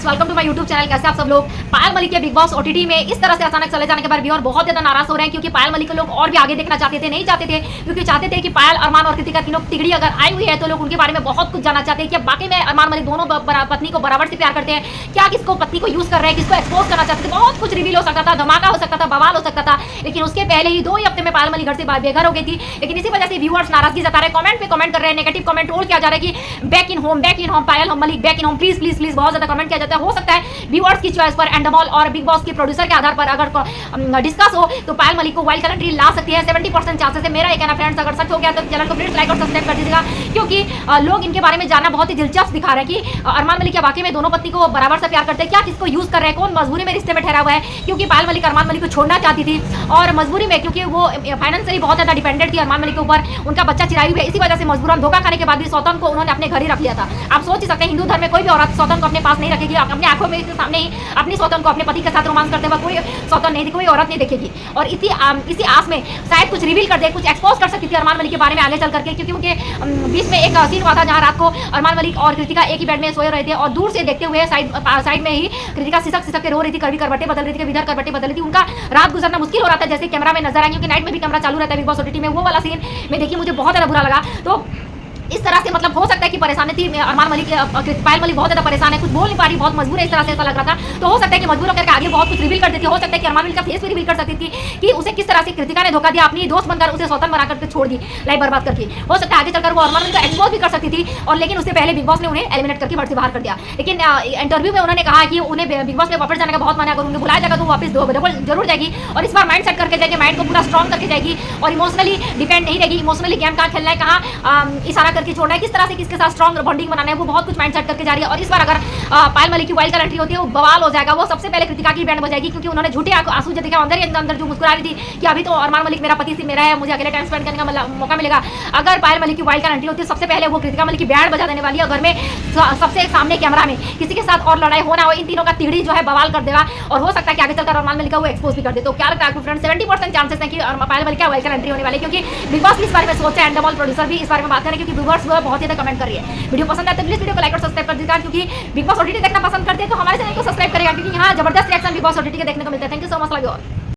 Friends, welcome to my YouTube channel. कैसे आप सब लोग। पायल मलिक के बिग बॉस ओटीटी में इस तरह से अचानक चले जाने के बाद व्यूअर बहुत ज्यादा नाराज हो रहे हैं, क्योंकि पायल मलिक को लोग और भी आगे देखना चाहते थे, नहीं चाहते थे, क्योंकि चाहते थे कि पायल, अरमान और कृतिका तीनों तिगड़ी अगर आई हुई है तो लोग उनके बारे में बहुत कुछ जानना चाहते हैं कि बाकी में अरमान मलिक दोनों पत्नी को बराबर से प्यार करते हैं, क्या किसको पत्नी को यूज कर रहे हैं, किसको एक्सपोज करना चाहते थे। बहुत कुछ रिवील हो सकता था, धमाका हो सकता था, बवाल हो सकता था, लेकिन उसके पहले ही 2 ही हफ्ते में पायल मलिक घर से बेघर हो गई थी। लेकिन इसी वजह से व्यूअर्स नाराजगी जता रहे, कमेंट पे कमेंट कर रहे हैं, नेगेटिव कमेंट और क्या जा रहा है कि back in home Payal Malik back in home, please please please बहुत ज्यादा कमेंट किया जाता है। हो सकता है व्यूअर्स की चॉइस पर एंडमॉल और बिग बॉस के प्रोड्यूसर के आधार पर अगर डिस्कस हो तो पायल मलिक को वाइल्ड कार्ड एंट्री ला सकती है। 70% चांसेस है। मेरा ये कहना फ्रेंड्स, अगर सच हो गया तो चैनल को प्लीज लाइक और सब्सक्राइब कर दीजिएगा, क्योंकि लोग इनके बारे में जानना बहुत ही दिलचस्प दिखा रहे हैं कि अरमान मलिक क्या वाकई में दोनों पत्नी को बराबर से प्यार करते हैं, क्या किसको यूज कर रहे हैं, कौन मजबूरी में रिश्ते में ठहरा हुआ है, क्योंकि पायल मलिक अरमान मलिक को छोड़ना चाहती थी और मजबूरी में, क्योंकि वो फाइनेंशियली बहुत ज्यादा डिपेंडेंट थी अरमान मलिक के ऊपर, उनका बच्चा चिराई हुई है, इसी वजह से मजबूरन धोखा खाने के बाद भी सौतन को उन्होंने अपने घर ही रख लिया था। आप सोच ही सकते हैं हिंदू धर्म में कोई भी औरत सौतन को अपने पास नहीं रखेगी, अपने आंखों में सामने ही अपनी सौतन को अपने पति के साथ रोमांस करते हुए कोई सौतन नहीं, कोई औरत नहीं देखेगी। और इसी आस में शायद कुछ रिवील कर दे, कुछ एक्सपोज कर सकती थी अरमान मलिक के बारे में आगे चल करके, क्योंकि उनके बीच में एक सीन हुआ था जहां रात को अरमान मलिक और कृतिका एक ही बेड में सोए रहे थे और दूर से देखते हुए साइड में ही कृतिका सिसक सिसक के रो रही थी, कभी करवटें बदल रही थी, कभी इधर करवटें बदल रही थी। उनका रात गुजरना मुश्किल हो रहा था, जैसे कैमरा में नजर आएंगे, क्योंकि नाइट में भी कैमरा चालू रहता है बिग बॉस ओटीटी में। वो वाला सीन में देखिए मुझे बहुत ज्यादा बुरा लगा। तो इस तरह से मतलब हो सकता है कि परेशानी थी अरमान मलिक, पायल मलिक बहुत ज्यादा परेशान है, कुछ बोल नहीं पा रही, बहुत मजबूर है, इस तरह से ऐसा लग रहा था। तो हो सकता है कि मजबूर होकर आगे बहुत कुछ रिवील कर देती, हो सकता है कि अरमान मलिक का फेस भी रिवील कर सकती थी कि उसे किस तरह से कृतिका ने धोखा दिया, अपनी दोस्त बनकर उसे सौतन बना करके छोड़ दी, लाइफ बर्बाद करके। हो सकता है आगे चलकर वो अरमान मलिक को एक्सपोज भी कर सकती थी, और लेकिन उससे पहले बिग बॉस ने उन्हें एलिमिनेट करके घर से बाहर कर दिया। लेकिन इंटरव्यू में उन्होंने कहा कि उन्हें बिग बॉस में वापस जाने का बहुत मन है, अगर उन्हें बुलाया जाएगा तो वापस डबल जरूर जाएगी, और इस बार माइंड सेट करके जाएगी, माइंड को पूरा स्ट्रॉन्ग करके जाएगी और इमोशनली डिपेंड नहीं रहेगी। इमोशनली गेम कहाँ खेलना है, कहाँ इशारा करके छोड़ना है, किस तरह से किसके साथ स्ट्रॉन्ग बॉन्डिंग बनाना है, वो बहुत कुछ माइंड सेट करके जा रही है। और इस बार अगर पायल मलिक की वाइल्ड कार्ड एंट्री होती है वो बवाल हो जाएगा। वो सबसे पहले कृतिका की बैंड बजाएगी, क्योंकि उन्होंने झूठे आंसू जो दिखा अंदर जो मुस्कुरा रही थी कि अभी तो अरमान मलिक मेरा पति से मेरा है, मुझे अकेले टाइम स्पेंड करने का मौका मिलेगा। अगर पायल मलिक की वाइल्ड कार्ड एंट्री होती है सबसे पहले वो कृतिका मलिक की बैंड बजा देने वाली है, घर में सबसे सामने कैमरा में किसी के साथ और लड़ाई होना हो, इन तीनों का तिगड़ी जो है बवाल कर देगा, और हो सकता है कि आगे चलकर अरमान मलिक का वो एक्सपोज भी कर दे। तो क्या लगता है आपको फ्रेंड्स, 70% चांसेस है कि पायल मलिक का वाइल्ड कार्ड एंट्री होने वाली है, क्योंकि बिग बॉस इस बारे में सोचा है, एंडमॉल प्रोड्यूसर भी इस बारे में बात करें, क्योंकि व्यूअर्स वो बहुत ज्यादा कमेंट कर रही है। वीडियो पसंद आए तो प्लीज वीडियो को लाइक और सब्सक्राइब कर दीजिएगा, क्योंकि बिग बॉस ओटीटी देखना पसंद करते हैं तो हमारे चैनल को सब्सक्राइब करेगा, क्योंकि यहाँ जबरदस्त रिएक्शन बिग बॉस ओटीटी के देखने को मिलता है। Thank you so much, love you all.